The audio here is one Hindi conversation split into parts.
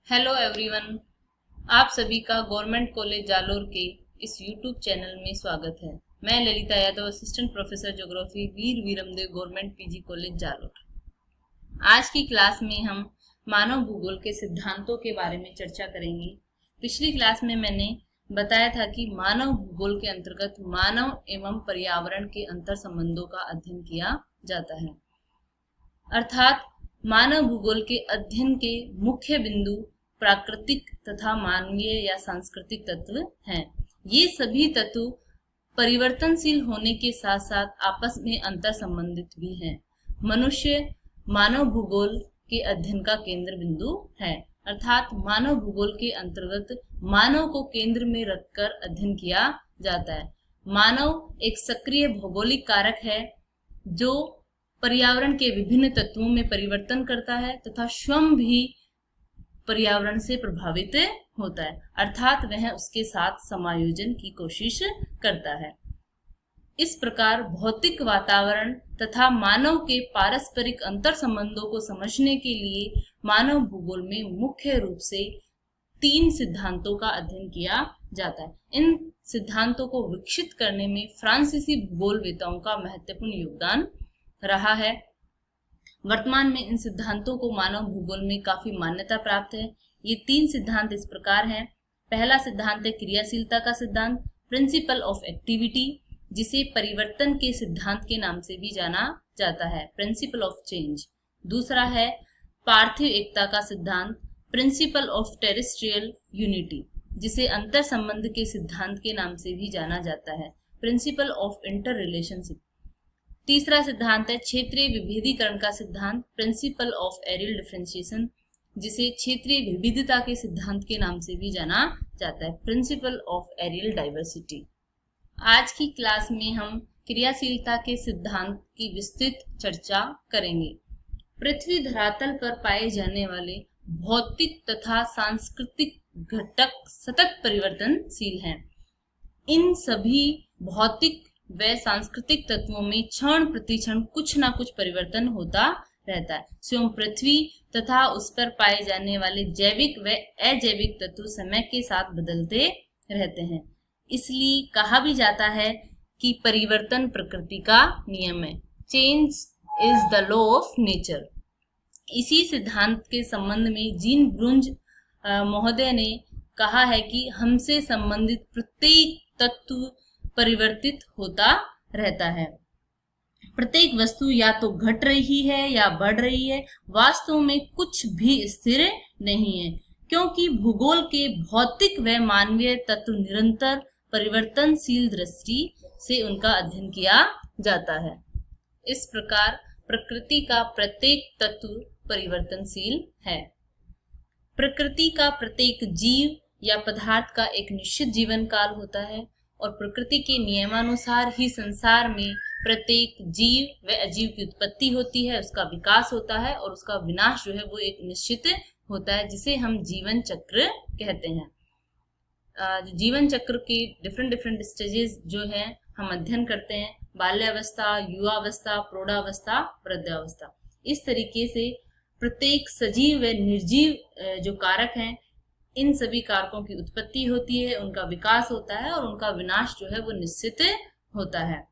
Hello everyone. आप सभी का गवर्नमेंट कॉलेज जालोर के इस यूट्यूब चैनल में स्वागत है। मैं Lalita Yadav, assistant professor geography, Veer Veeramdev government PG college Jalore. आज की क्लास में हम मानव भूगोल के सिद्धांतों के बारे में चर्चा करेंगे। पिछली क्लास में मैंने बताया था कि मानव भूगोल के अंतर्गत मानव एवं पर्यावरण के अंतर संबंधों का अध्ययन किया जाता है, अर्थात मानव भूगोल के अध्ययन के मुख्य बिंदु प्राकृतिक तथा मानवीय या सांस्कृतिक तत्व हैं। ये सभी तत्व परिवर्तनशील होने के साथ साथ आपस में अंतर संबंधित भी हैं। मनुष्य मानव भूगोल के अध्ययन का केंद्र बिंदु है, अर्थात मानव भूगोल के अंतर्गत मानव को केंद्र में रखकर अध्ययन किया जाता है। मानव एक सक्रिय भौगोलिक कारक है जो पर्यावरण के विभिन्न तत्वों में परिवर्तन करता है तथा स्वयं भी पर्यावरण से प्रभावित होता है, अर्थात वह उसके साथ समायोजन की कोशिश करता है। इस प्रकार भौतिक वातावरण तथा मानव के पारस्परिक अंतर संबंधों को समझने के लिए मानव भूगोल में मुख्य रूप से 3 सिद्धांतों का अध्ययन किया जाता है। इन सिद्धांतों को विकसित करने में फ्रांसीसी भूगोलवेताओं का महत्वपूर्ण योगदान रहा है। वर्तमान में इन सिद्धांतों को मानव भूगोल में काफी मान्यता प्राप्त है। ये 3 सिद्धांत इस प्रकार हैं। पहला सिद्धांत है क्रियाशीलता का सिद्धांत, प्रिंसिपल ऑफ एक्टिविटी, जिसे परिवर्तन के सिद्धांत के नाम से भी जाना जाता है, प्रिंसिपल ऑफ चेंज। दूसरा है पार्थिव एकता का सिद्धांत, प्रिंसिपल ऑफ टेरेस्ट्रियल यूनिटी, जिसे अंतर संबंध के सिद्धांत के नाम से भी जाना जाता है, प्रिंसिपल ऑफ इंटर रिलेशनशिप। तीसरा सिद्धांत है क्षेत्रीय विभेदीकरण का सिद्धांत, प्रिंसिपल ऑफ एरियल डिफरेंशिएशन, जिसे क्षेत्रीय विविधता के सिद्धांत के नाम से भी जाना जाता है, प्रिंसिपल ऑफ एरियल डाइवर्सिटी। आज की क्लास में हम क्रियाशीलता के सिद्धांत की विस्तृत चर्चा करेंगे। पृथ्वी धरातल पर पाए जाने वाले भौतिक तथा सांस्कृतिक घटक सतत परिवर्तनशील हैं। इन सभी भौतिक व सांस्कृतिक तत्वों में क्षण प्रतिक्षण कुछ ना कुछ परिवर्तन होता रहता है। स्वयं पृथ्वी तथा उस पर पाए जाने वाले जैविक व अजैविक तत्व समय के साथ बदलते रहते हैं। इसलिए कहा भी जाता है कि परिवर्तन प्रकृति का नियम है, change is the law of nature. इसी सिद्धांत के संबंध में जीन ब्रुंज महोदय ने कहा है कि हमसे संबंधित प्रत्येक तत्व परिवर्तित होता रहता है। प्रत्येक वस्तु या तो घट रही है या बढ़ रही है, वास्तव में कुछ भी स्थिर नहीं है, क्योंकि भूगोल के भौतिक व मानवीय तत्व निरंतर परिवर्तनशील दृष्टि से उनका अध्ययन किया जाता है। इस प्रकार प्रकृति का प्रत्येक तत्व परिवर्तनशील है। प्रकृति का प्रत्येक जीव या पदार्थ का एक निश्चित जीवन काल होता है और प्रकृति के नियमानुसार ही संसार में प्रत्येक जीव व अजीव की उत्पत्ति होती है, उसका विकास होता है और उसका विनाश जो है वो एक निश्चित होता है, जिसे हम जीवन चक्र कहते हैं। जीवन चक्र के डिफरेंट स्टेजेस जो है हम अध्ययन करते हैं, बाल्यावस्था, युवावस्था, प्रौढ़ावस्था, वृद्धावस्था। इस तरीके से प्रत्येक सजीव व निर्जीव जो कारक हैं, इन सभी कारकों की उत्पत्ति होती है, उनका विकास होता है और उनका विनाश जो है वो निश्चित होता है।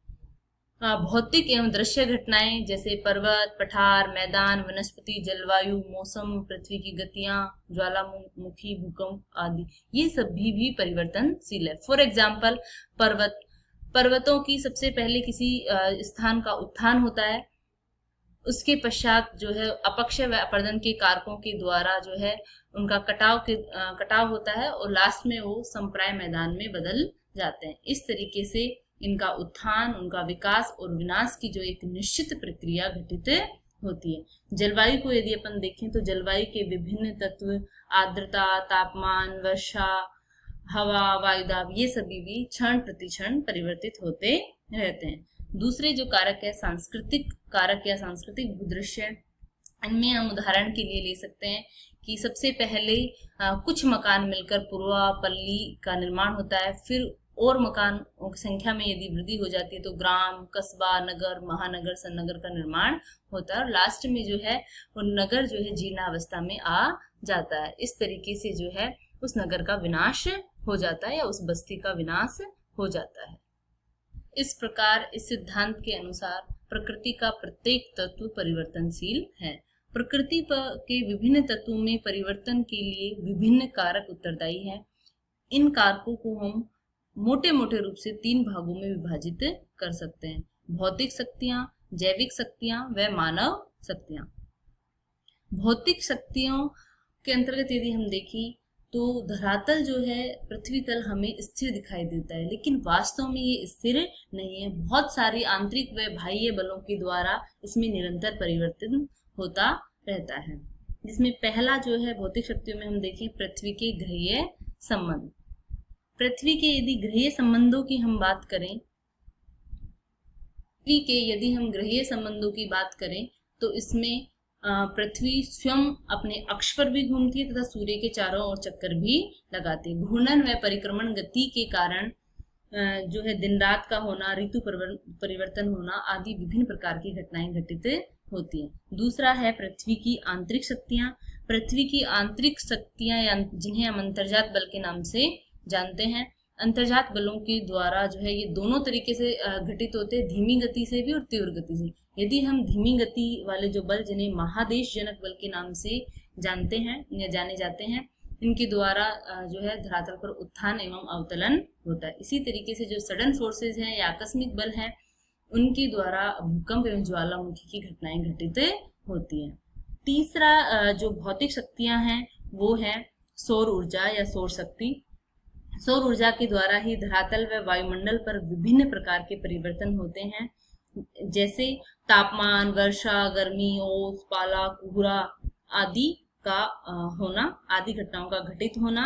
भौतिक एवं दृश्य घटनाएं जैसे पर्वत, पठार, मैदान, वनस्पति, जलवायु, मौसम, पृथ्वी की गतियां, ज्वालामुखी, भूकंप आदि, ये सभी भी परिवर्तनशील है। फॉर एग्जाम्पल पर्वतों की सबसे पहले किसी स्थान का उत्थान होता है, उसके पश्चात जो है अपक्षय व अपर्दन के कारकों के द्वारा जो है उनका कटाव होता है और लास्ट में वो संप्राय मैदान में बदल जाते हैं। इस तरीके से इनका उत्थान, उनका विकास और विनाश की जो एक निश्चित प्रक्रिया घटित होती है। जलवायु को यदि अपन देखें तो जलवायु के विभिन्न तत्व, आर्द्रता, तापमान, वर्षा, हवा, वायुदाब, ये सभी भी क्षण प्रतिक्षण परिवर्तित होते रहते हैं। दूसरे जो कारक है सांस्कृतिक कारक या सांस्कृतिक भूदृश्य, इनमें हम उदाहरण के लिए ले सकते हैं कि सबसे पहले कुछ मकान मिलकर पूर्वा पल्ली का निर्माण होता है, फिर और मकान की संख्या में यदि वृद्धि हो जाती है तो ग्राम, कस्बा, नगर, महानगर, सन्नगर का निर्माण होता है और लास्ट में जो है वो नगर जो है जीर्णावस्था में आ जाता है। इस तरीके से जो है उस नगर का विनाश हो जाता है या उस बस्ती का विनाश हो जाता है। इस प्रकार इस सिद्धांत के अनुसार प्रकृति का प्रत्येक तत्व परिवर्तनशील है। प्रकृति के विभिन्न तत्वों में परिवर्तन के लिए विभिन्न कारक उत्तरदायी हैं। इन कारकों को हम मोटे मोटे रूप से 3 भागों में विभाजित कर सकते हैं: भौतिक शक्तियां, जैविक शक्तियां व मानव शक्तियां। भौतिक शक्तियों के अंतर्गत यदि हम देखें तो धरातल जो है, पृथ्वी तल हमें स्थिर दिखाई देता है, लेकिन वास्तव में ये स्थिर नहीं है। बहुत सारी आंतरिक व बाह्य बलों के द्वारा इसमें निरंतर परिवर्तन होता रहता है। जिसमें पहला जो है भौतिक शक्तियों में हम देखें पृथ्वी के ग्रहीय संबंध। पृथ्वी के यदि ग्रहीय संबंधों की हम बात करें, पृथ्वी के यदि हम ग्रहीय संबंधों की बात करें तो इसमें पृथ्वी स्वयं अपने अक्ष पर भी घूमती है तथा सूर्य के चारों ओर चक्कर भी लगाती है। घूर्णन व परिक्रमण गति के कारण जो है दिन रात का होना, ऋतु परिवर्तन होना आदि विभिन्न प्रकार की घटनाएं घटित होती हैं। दूसरा है पृथ्वी की आंतरिक शक्तियां। पृथ्वी की आंतरिक शक्तियां जिन्हें हम अंतर्जात बल के नाम से जानते हैं। अंतर्जात बलों के द्वारा जो है ये दोनों तरीके से घटित होते हैं, धीमी गति से भी और तीव्र गति से। यदि हम धीमी गति वाले जो बल जिन्हें महादेश जनक बल के नाम से जानते हैं या जाने जाते हैं, इनके द्वारा जो है धरातल पर उत्थान एवं अवतलन होता है। इसी तरीके से जो सडन फोर्सेज हैं या आकस्मिक बल हैं, उनके द्वारा भूकंप एवं ज्वालामुखी की घटनाएं घटित होती हैं। तीसरा जो भौतिक शक्तियां हैं वो है सौर ऊर्जा या सौर शक्ति। सौर ऊर्जा के द्वारा ही धरातल व वायुमंडल पर विभिन्न प्रकार के परिवर्तन होते हैं, जैसे तापमान, वर्षा, गर्मी, ओस, पाला, कोहरा आदि का होना, आदि घटनाओं का घटित होना।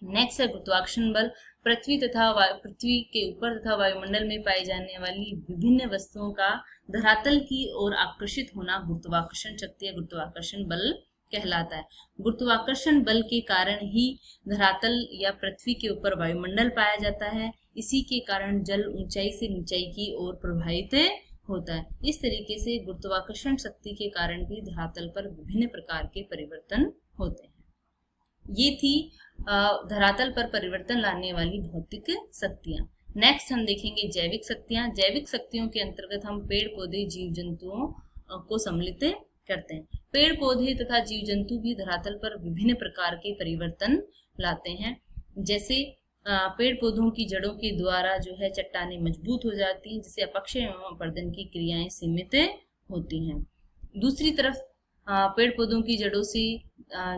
नेक्स्ट है गुरुत्वाकर्षण बल। पृथ्वी के ऊपर तथा वायुमंडल में पाई जाने वाली विभिन्न वस्तुओं का धरातल की ओर आकर्षित होना गुरुत्वाकर्षण शक्ति या गुरुत्वाकर्षण बल कहलाता है। गुरुत्वाकर्षण बल के कारण ही धरातल या पृथ्वी के ऊपर वायुमंडल पाया जाता है। इसी के कारण जल ऊंचाई से नीचाई की ओर प्रवाहित होता है। इस तरीके से गुरुत्वाकर्षण शक्ति के कारण भी धरातल पर विभिन्न प्रकार के परिवर्तन होते हैं। ये थी धरातल पर परिवर्तन लाने वाली भौतिक शक्तियां। नेक्स्ट हम देखेंगे जैविक शक्तियां। जैविक शक्तियों के अंतर्गत हम पेड़ पौधे, जीव जंतुओं को सम्मिलित करते हैं। पेड़ पौधे तथा जीव जंतु भी धरातल पर विभिन्न प्रकार के परिवर्तन लाते हैं। जैसे पेड़ पौधों की जड़ों के द्वारा जो है चट्टानें मजबूत हो जाती हैं, जिससे अपक्षय एवं अपर्दन की क्रियाएं सीमित होती हैं। दूसरी तरफ पेड़ पौधों की जड़ों से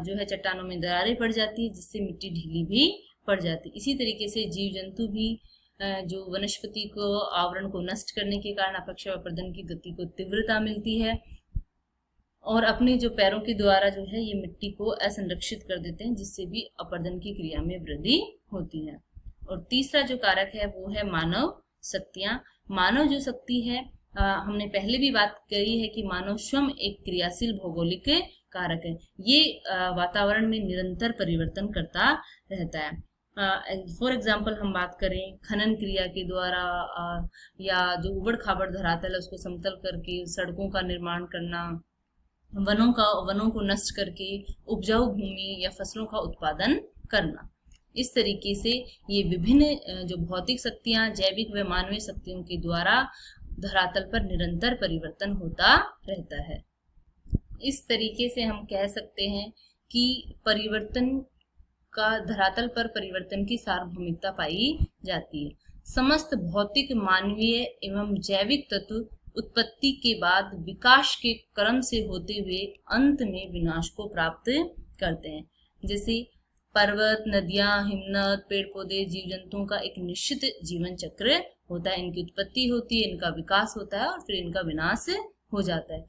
जो है चट्टानों में दरारें पड़ जाती है, जिससे मिट्टी ढीली भी पड़ जाती है। इसी तरीके से जीव जंतु भी जो वनस्पति को आवरण को नष्ट करने के कारण अपक्षय अपर्दन की गति को तीव्रता मिलती है और अपने जो पैरों के द्वारा जो है ये मिट्टी को असंरक्षित कर देते हैं, जिससे भी अपर्दन की क्रिया में वृद्धि होती है। और तीसरा जो कारक है वो है मानव शक्तियां। मानव जो शक्ति है, हमने पहले भी बात करी है कि मानव स्वयं एक क्रियाशील भौगोलिक कारक है। ये वातावरण में निरंतर परिवर्तन करता रहता है। फॉर एग्जाम्पल हम बात करें खनन क्रिया के द्वारा या जो उबड़ खाबड़ धरातल है उसको समतल करके सड़कों का निर्माण करना, वनों को नष्ट करके उपजाऊ भूमि या फसलों का उत्पादन करना। इस तरीके से ये विभिन्न जो भौतिक शक्तियां जैविक व मानवीय शक्तियों के द्वारा धरातल पर निरंतर परिवर्तन होता रहता है। इस तरीके से हम कह सकते हैं कि परिवर्तन का धरातल पर परिवर्तन की सार्वभौमिकता पाई जाती है। समस्त भौतिक, मानवीय एवं जैविक तत्व उत्पत्ति के बाद विकास के क्रम से होते हुए अंत में विनाश को प्राप्त करते हैं। जैसे पर्वत, नदियां, हिमनद, पेड़ पौधे, जीव जंतुओं का एक निश्चित जीवन चक्र होता है। इनकी उत्पत्ति होती है, इनका विकास होता है और फिर इनका विनाश हो जाता है।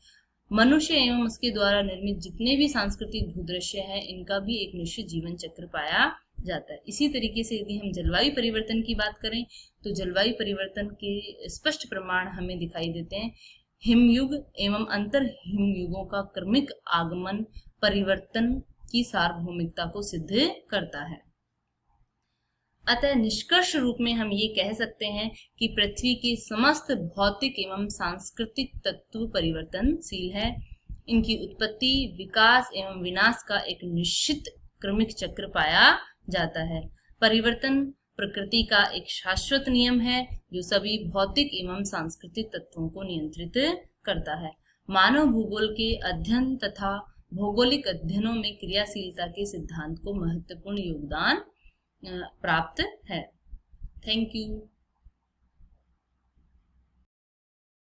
मनुष्य एवं उसके द्वारा निर्मित जितने भी सांस्कृतिक भूदृश्य हैं, इनका भी एक निश्चित जीवन चक्र पाया जाता है। इसी तरीके से यदि हम जलवायु परिवर्तन की बात करें तो जलवायु परिवर्तन के स्पष्ट प्रमाण हमें दिखाई देते हैं। हिमयुग एवं अंतर हिमयुगों का क्रमिक आगमन परिवर्तन की सार्वभौमिकता को सिद्ध करता है। अतः निष्कर्ष रूप में हम ये कह सकते हैं कि पृथ्वी के समस्त भौतिक एवं सांस्कृतिक तत्व परिवर्तनशील है। इनकी उत्पत्ति, विकास एवं विनाश का एक निश्चित क्रमिक चक्र पाया जाता है। परिवर्तन प्रकृति का एक शाश्वत नियम है जो सभी भौतिक एवं सांस्कृतिक तत्वों को नियंत्रित करता है। मानव भूगोल के अध्ययन तथा भौगोलिक अध्ययनों में क्रियाशीलता के सिद्धांत को महत्वपूर्ण योगदान प्राप्त है। Thank you.